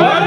Wanda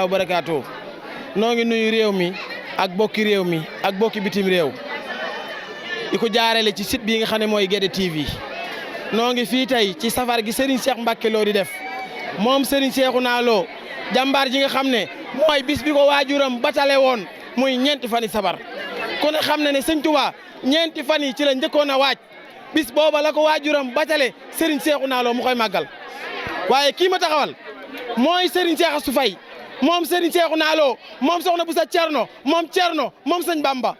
barakaatu noo ngi nuyu réew mi ak bokki réew mi ak bokki bitim réew di ko jaarale ci site bi nga xam ne mooy Guédé TV noo ngi fii tey ci safar gi Serigne Cheikh Mbacké Lo di def moom Serigne Cheikhouna Lo jàmbaar ji nga xam ne mooy bis bi ko waajuram batale woon muy ñeenti fani safar ku ne xam ne ne Sëñ Tuubaa ñeenti fan yi ci la njëkkoon a waaj bis booba la ko waajuram batale Serigne Cheikhouna Lo mu koy màggal waaye kii ma taxawal mooy Serigne Cheikh Assou Faye moom Serigne Cheikhouna Lo moom soxna bu sa Cerno moom Sëñ Bamba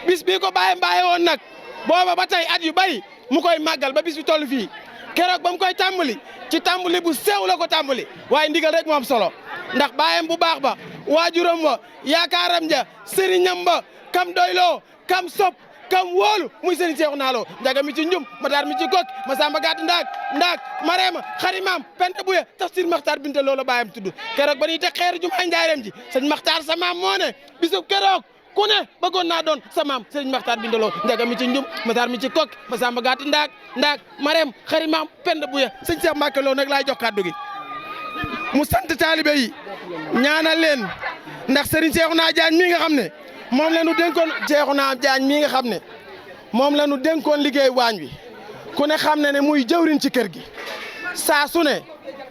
bis bii ko bàyyi woon nag booba ba tey at yu bari mu koy màggal ba bis bi toll fii keroog ba mu koy tàmbali ci tàmbali bu sew la ko tàmbali waaye ndigal rek moo am solo ndax baayam bu baax ba waajuram wa yaakaaram ja sëriñam ba kam doyloo kam sop kam wóolu muy Serigne Cheikhouna Lo njaga mi ci njum mataar mi ci kok ma samba gàtt ndaak mareema xarimaam pente buye tafsir maxtaar binte loola baayam tudd keroog ba ñuy teg xeeru jumaay njaareem ji sëñ maxtaar sa maam moo ne bisub keroog ku ne bëggoon naa doon sa maam Serigne Maxtaar binte loo njaga mi ci njum mataar mi ci kok ma samba gàtt ndaak mareem xarimaam pente buye sëñ Cheikh Mbacké Lo nag laay jox kàddu gi mu sant taalibe yi ñaanal leen ndax Serigne Cheikhouna Diagne mii nga xam ne moom la ñu dénkoon Cheikhouna Diagne mii nga xam ne moom la ñu dénkoon liggéey waañ wi ku ne xam ne muy jëwriñ ci kër gi saa su ne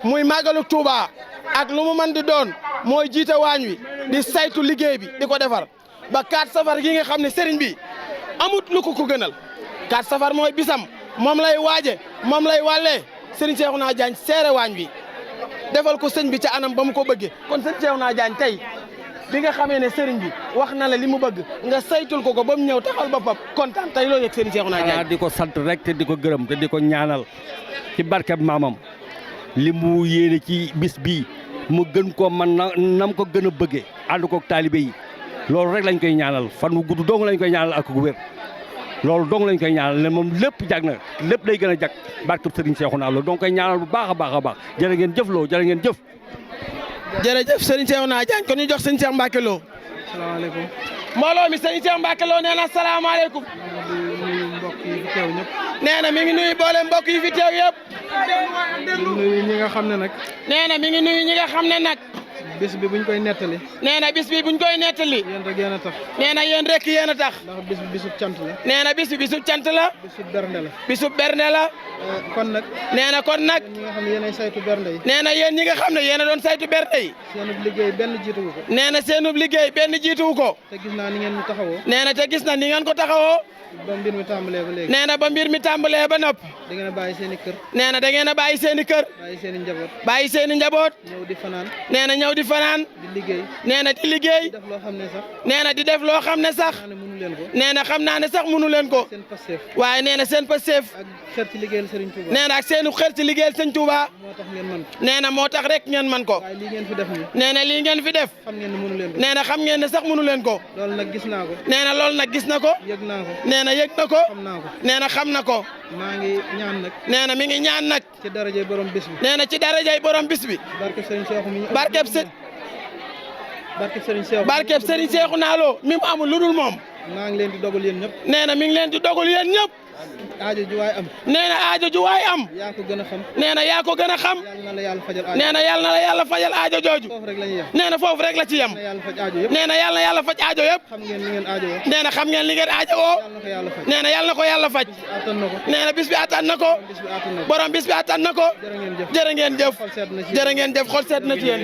muy màggalu Touba ak lu mu mën di doon mooy jiite waañ wi di saytu liggéey bi di ko defar ba 4 safar gi nga xam ne sëriñ bi amut lu ko gënal 4 safar mooy bisam moom lay waaje moom lay wàllee Serigne Cheikhouna Diagne seere waañ wi defal ko sëñ bi ca anam ba mu ko bëggee kon Serigne Cheikhouna Diagne tey bi nga xamee ne sëriñ bi wax na la li mu bëgg nga saytul ko ba mu ñëw taxal boppam kontaan tey loo yëg Serigne Cheikhouna Diagne di ko sant rek te di ko gërëm te di ko ñaanal ci barkeb maamam li mu yéene ci bis bii mu gën ko man nam ko gën a bëggee ànd koog taalibe yi loolu rek lañ koy ñaanal fan wu gudd dong lañ koy ñaanal ak gu wér loolu dong lañ koy ñaanal ne moom lépp jag na lépp day gën a jag barkeb Serigne Cheikhouna Lo donc koy ñaanal bu baax a baax jërë ngeen jëf loo jërë ngeen jëf. jërëjëf Serigne Cheikhouna Diagne kon ñu jox Serigne Cheikh Mbacké Lo. salaamaaleykum. mbooloo mi Serigne Cheikh Mbacké Lo nee na salaamaaleykum. mbokk yi fi teew ñëpp. nee na mi ngi nuyu boole mbokk yi fi teew yëpp. di nuyu ñi nga xam ne nag. nee na mi ngi nuyu ñi nga xam ne nag. bis bi buñ koy nettali. nee na bis bi buñ koy nettali. yéen rek yéen a tax. nee na yéen rek yéen a tax. ndax bis bi bisub cant la. nee na bis bi bisub cant la. bisub bernde la. bisub bernde la. kon nag. nee na kon nag. ñi nga xam ne yéenay saytu bernde yi. nee na yéen ñi nga xam ne yéen a doon saytu bernde yi. seenub liggéey benn jiituwu ko. nee na seenub liggéey benn jiituwu ko. te gis naa ni ngeen ñu taxawoo. nee na te gis na ni ngeen ko taxawoo. ba mbir mi tàmbalee ba léegi. nee na ba mbir mi tàmbalee ba nopp. da ngeen a bàyyi seen i kër. nee na da ngeen a bàyyi seen i kër. bàyyi seen i njaboot. bàyyi seen i njaboot. ñëw di fanaan. nee na ñëw di fanaan. di liggéey. nee na di liggéey. di def loo xam ne sax. nee na di def loo xam ne sax. nee na xam naa ne sax mënu leen ko. seen passeef. waaye nee na seen passeef. ak xër ci liggéeyal Serigne Touba. nee na ak seenu xër ci liggéeyal Serigne Touba. moo tax ngeen mën ko. nee na moo tax rek ngeen mën ko. waaye lii ngeen fi def nii. nee na lii ngeen fi def. xam ngeen ne mënu leen ko. nee na xam ngeen ne sax mënu leen ko. loolu nag gis naa ko. nee na loolu nag gis na ko. yëg naa ko. nee na yëg na ko. xam naa ko. nee na xam na ko. maa ngi ñaan nag. nee na mi ngi ñaan nag. ci darajay borom bis bi. nee na ci darajay borom bis bi. barkeb Serigne Cheikh mi. barkeb Serigne Cheikhouna Lo mi mu amul lu dul moom. maa ngi leen di dogal yéen ñëpp. nee na mi ngi leen di dogal yéen ñëpp. aajo ju waay am. nee na aajo ju waay am. yaa ko gën a xam. nee na yaa ko gën a xam. yàlla na la yàlla fajal aajo. nee na yàlla na la yàlla fajal aajo jooju. foofu rek la ñuy yem. nee na foofu rek la ci yem. nee na yàlla na yàlla faj aajo yëpp. xam ngeen li ngeen aajo woo. nee na xam ngeen li ngeen aajo woo. nee na yàlla na ko yàlla faj. nee na bis bi attan na ko. borom bis bi attan na ko. jërë ngeen jëf. jërë ngeen jëf xol seet na ci yéen.